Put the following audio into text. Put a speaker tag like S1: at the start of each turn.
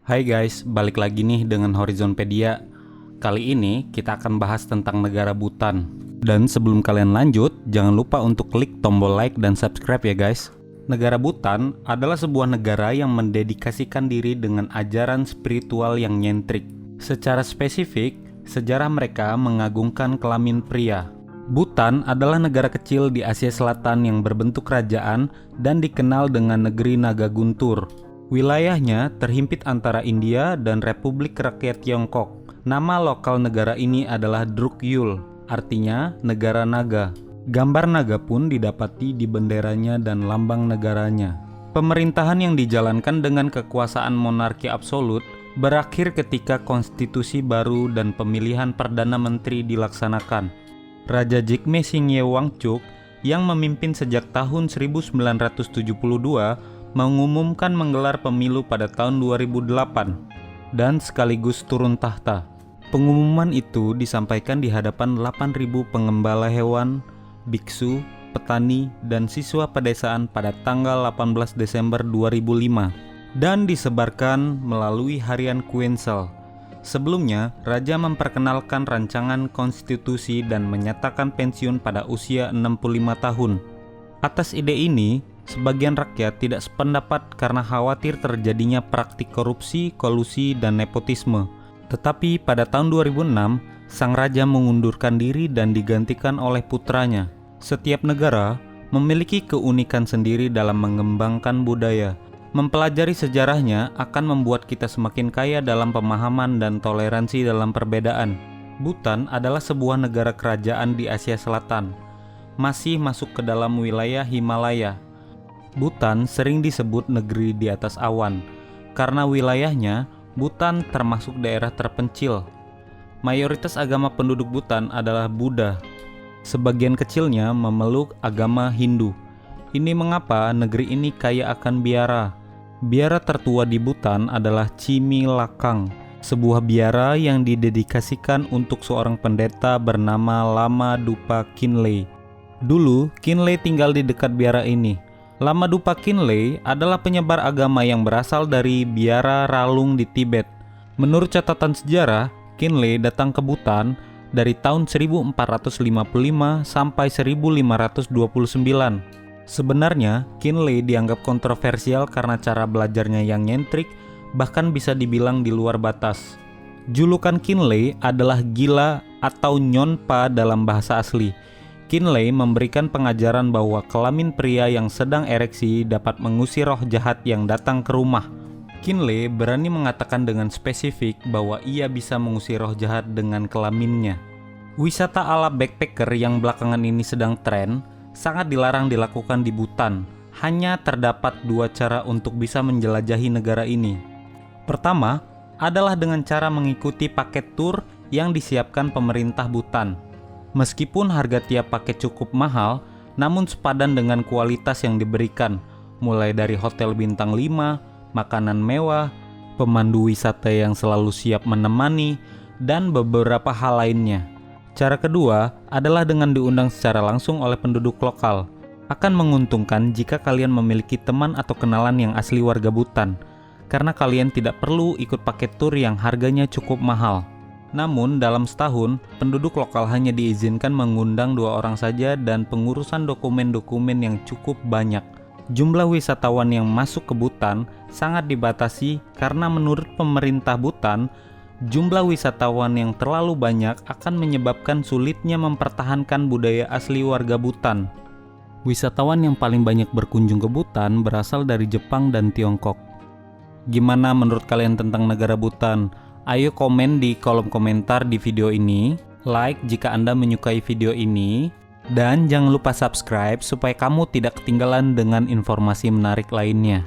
S1: Hai guys, balik lagi nih dengan Horizonpedia. Kali ini kita akan bahas tentang negara Bhutan. Dan sebelum kalian lanjut, jangan lupa untuk klik tombol like dan subscribe ya guys. Negara Bhutan adalah sebuah negara yang mendedikasikan diri dengan ajaran spiritual yang nyentrik. Secara spesifik, sejarah mereka mengagungkan kelamin pria. Bhutan adalah negara kecil di Asia Selatan yang berbentuk kerajaan dan dikenal dengan negeri naga guntur. Wilayahnya terhimpit antara India dan Republik Rakyat Tiongkok. Nama lokal negara ini adalah Druk Yul, artinya negara naga. Gambar naga pun didapati di benderanya dan lambang negaranya. Pemerintahan yang dijalankan dengan kekuasaan monarki absolut berakhir ketika konstitusi baru dan pemilihan perdana menteri dilaksanakan. Raja Jigme Singye Wangchuck yang memimpin sejak tahun 1972 mengumumkan menggelar pemilu pada tahun 2008 dan sekaligus turun tahta. Pengumuman itu disampaikan di hadapan 8.000 pengembala hewan, biksu, petani, dan siswa pedesaan pada tanggal 18 Desember 2005 dan disebarkan melalui harian Kuensel. Sebelumnya, Raja memperkenalkan rancangan konstitusi dan menyatakan pensiun pada usia 65 tahun. Atas ide ini, sebagian rakyat tidak sependapat karena khawatir terjadinya praktik korupsi, kolusi, dan nepotisme. Tetapi pada tahun 2006, sang raja mengundurkan diri dan digantikan oleh putranya. Setiap negara memiliki keunikan sendiri dalam mengembangkan budaya. Mempelajari sejarahnya akan membuat kita semakin kaya dalam pemahaman dan toleransi dalam perbedaan. Bhutan adalah sebuah negara kerajaan di Asia Selatan, masih masuk ke dalam wilayah Himalaya. Bhutan sering disebut negeri di atas awan, karena wilayahnya Bhutan termasuk daerah terpencil. Mayoritas agama penduduk Bhutan adalah Buddha. Sebagian kecilnya memeluk agama Hindu. Ini mengapa negeri ini kaya akan biara. Biara tertua di Bhutan adalah Chimi Lakang, sebuah biara yang didedikasikan untuk seorang pendeta bernama Lama Dupa Khinle. Dulu, Khinle tinggal di dekat biara ini. Lama Dupa Khinle adalah penyebar agama yang berasal dari biara Ralung di Tibet. Menurut catatan sejarah, Khinle datang ke Bhutan dari tahun 1455 sampai 1529. Sebenarnya, Khinle dianggap kontroversial karena cara belajarnya yang nyentrik, bahkan bisa dibilang di luar batas. Julukan Khinle adalah gila atau nyonpa dalam bahasa asli. Khinle memberikan pengajaran bahwa kelamin pria yang sedang ereksi dapat mengusir roh jahat yang datang ke rumah. Khinle berani mengatakan dengan spesifik bahwa ia bisa mengusir roh jahat dengan kelaminnya. Wisata ala backpacker yang belakangan ini sedang tren sangat dilarang dilakukan di Bhutan. Hanya terdapat dua cara untuk bisa menjelajahi negara ini. Pertama, adalah dengan cara mengikuti paket tur yang disiapkan pemerintah Bhutan. Meskipun harga tiap paket cukup mahal, namun sepadan dengan kualitas yang diberikan, mulai dari hotel bintang 5, makanan mewah, pemandu wisata yang selalu siap menemani, dan beberapa hal lainnya. Cara kedua adalah dengan diundang secara langsung oleh penduduk lokal. Akan menguntungkan jika kalian memiliki teman atau kenalan yang asli warga Bhutan, karena kalian tidak perlu ikut paket tur yang harganya cukup mahal. Namun dalam setahun, penduduk lokal hanya diizinkan mengundang 2 orang saja dan pengurusan dokumen-dokumen yang cukup banyak. Jumlah wisatawan yang masuk ke Bhutan sangat dibatasi karena menurut pemerintah Bhutan, jumlah wisatawan yang terlalu banyak akan menyebabkan sulitnya mempertahankan budaya asli warga Bhutan. Wisatawan yang paling banyak berkunjung ke Bhutan berasal dari Jepang dan Tiongkok. Gimana menurut kalian tentang negara Bhutan? Ayo komen di kolom komentar di video ini, like jika Anda menyukai video ini, dan jangan lupa subscribe supaya kamu tidak ketinggalan dengan informasi menarik lainnya.